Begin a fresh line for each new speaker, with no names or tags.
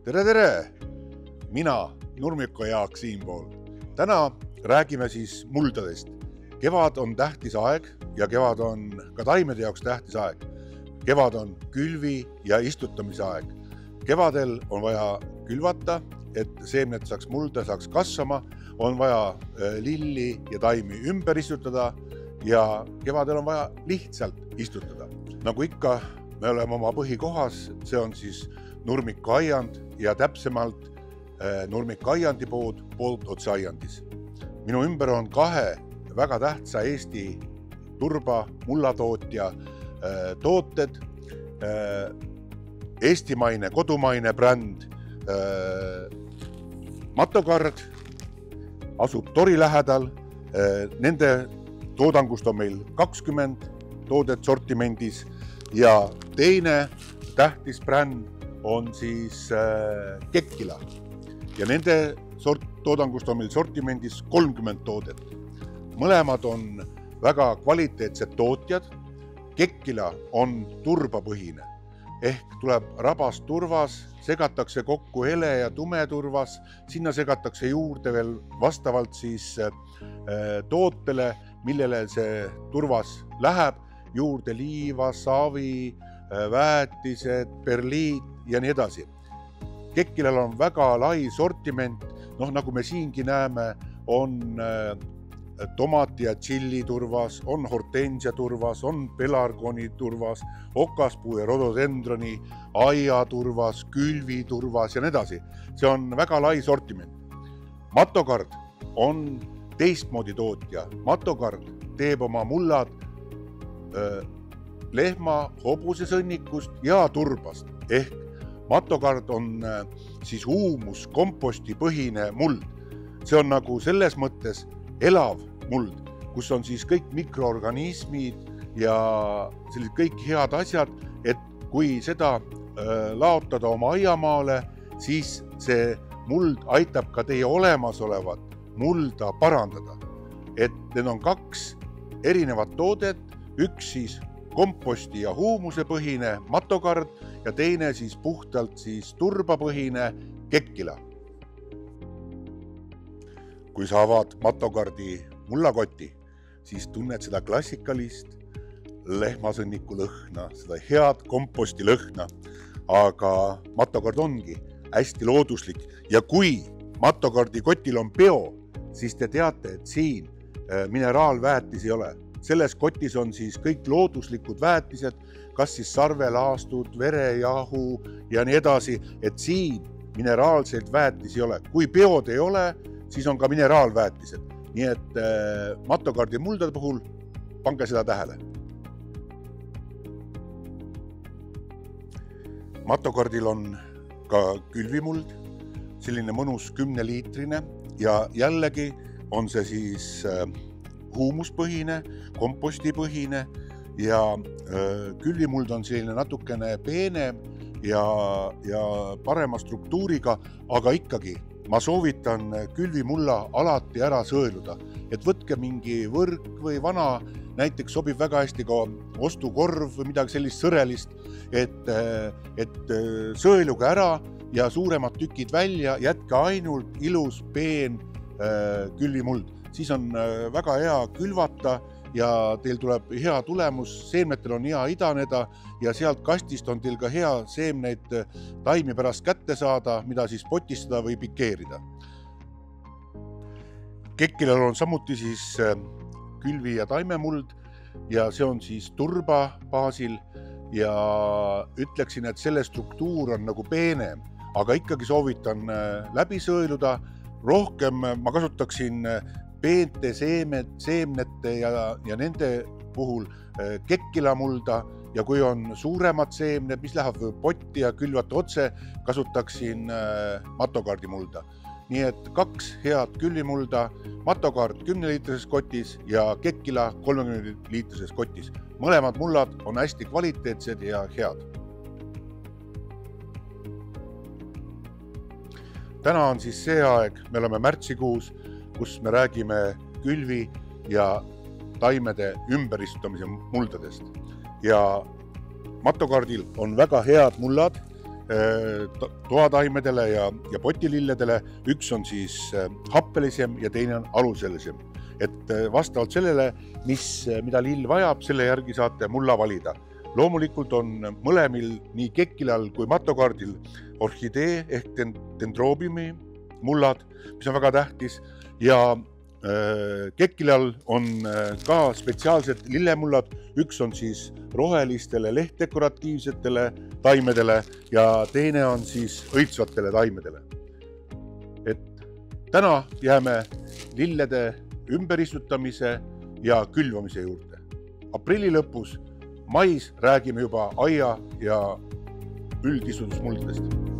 Tere! Mina, Nurmiko Jaak siinpool. Täna räägime siis muldadest. Kevad on tähtis aeg ja kevad on ka taimede jaoks tähtis aeg. Kevad on külvi ja istutamise aeg. Kevadel on vaja külvata, et seemned saaks mulda, saaks kasvama. On vaja lilli ja taimi ümber istutada ja kevadel on vaja lihtsalt istutada. Nagu ikka, me oleme oma põhikohas, see on siis Nurmiko aiand ja täpsemalt Nurmiko aiandi poolt otse aiandis. Minu ümber on kahe väga tähtsa Eesti turba mullatootja tooted. Eestimaine, kodumaine bränd Matokard asub Tori lähedal. Nende toodangust on meil 20 toodet sortimendis ja teine tähtis bränd on siis Kekkila ja nende toodangust on meil sortimendis 30 toodet. Mõlemad on väga kvaliteetsed tootjad. Kekkila on turbapõhine ehk tuleb rabas turvas, segatakse kokku hele ja tumeturvas, sinna segatakse juurde veel vastavalt siis tootele, millele see turvas läheb, juurde liiva, savi, väetised, perliit ja nii edasi. Kekkilal on väga lai sortiment, nagu me siingi näeme, on tomati ja tšilli turvas, on hortensia turvas, on pelargoni turvas, okaspuu ja rododendroni, aia turvas, külvi turvas ja nii edasi. See on väga lai sortiment. Matokard on teistmoodi tootja. Matokard teeb oma mullad lehma hobusesõnnikust ja turbast ehk Matokard on siis huumuskompostipõhine muld. See on nagu selles mõttes elav muld, kus on siis kõik mikroorganismid ja sellised kõik head asjad, et kui seda laotada oma aiamaale, siis see muld aitab ka teie olemasolevat mulda parandada. Et need on kaks erinevat toodet, üks siis komposti ja huumusepõhine Matokard ja teine siis puhtalt siis turbapõhine Kekkila. Kui sa avad Matokardi mullakoti, siis tunned seda klassikalist lehmasõnniku lõhna, seda head komposti lõhna, aga Matokard ongi hästi looduslik ja kui Matokardi kotil on bio, siis te teate, et siin mineraalväetis ei ole. Selles kotis on siis kõik looduslikud väetised, kas siis sarvelaastud, verejahu ja nii edasi, et siin mineraalseid väetisi ei ole. Kui biod ei ole, siis on ka mineraalväetised. Nii et Matokardi muldade puhul pange seda tähele. Matokardil on ka külvimuld, selline mõnus 10-liitrine ja jällegi on see siis huumuspõhine, kompostipõhine ja külvimuld on selline natukene peenem ja parema struktuuriga, aga ikkagi ma soovitan külvimulla alati ära sõeluda, et võtke mingi võrk või vana, näiteks sobib väga hästi ka ostukorv või midagi sellist sõrelist, et sõeluge ära ja suuremad tükid välja, jätke ainult ilus peen külvimuld. Siis on väga hea külvata ja teil tuleb hea tulemus, seemnetel on hea idaneda ja sealt kastist on teil ka hea seemneid taimi pärast kätte saada, mida siis potistada või pikeerida. Kekkilal on samuti siis külvi- ja taimemuld ja see on siis turba baasil ja ütleksin, et selle struktuur on nagu peenem, aga ikkagi soovitan läbi sõeluda. Rohkem ma kasutaksin peente seemnete ja nende puhul Kekkila mulda ja kui on suuremad seemned, mis läheb potti ja külvata otse, kasutaksin Matokardi mulda. Nii et kaks head külvimulda, Matokard 10-liitrises kotis ja Kekkila 30-liitrises kotis. Mõlemad mullad on hästi kvaliteetsed ja head. Täna on siis see aeg, me oleme märtsikuus, kus me räägime külvi ja taimede ümberistutamise muldadest. Ja Matokardil on väga head mullad toataimedele ja potililledele, üks on siis happelisem ja teine on aluselisem. Et vastavalt sellele, mida lill vajab, selle järgi saate mulla valida. Loomulikult on mõlemil nii kekkilal kui matokardil orhidee ehk dendroobiumi mullad, mis on väga tähtis, ja kekkilal on ka spetsiaalsed lillemullad, üks on siis rohelistele lehtdekoratiivsetele taimedele ja teine on siis õitsvatele taimedele. Et täna jääme lillede ümberistutamise ja külvamise juurde. Aprilli lõpus, mais räägime juba aia ja üldistumusmuldadest.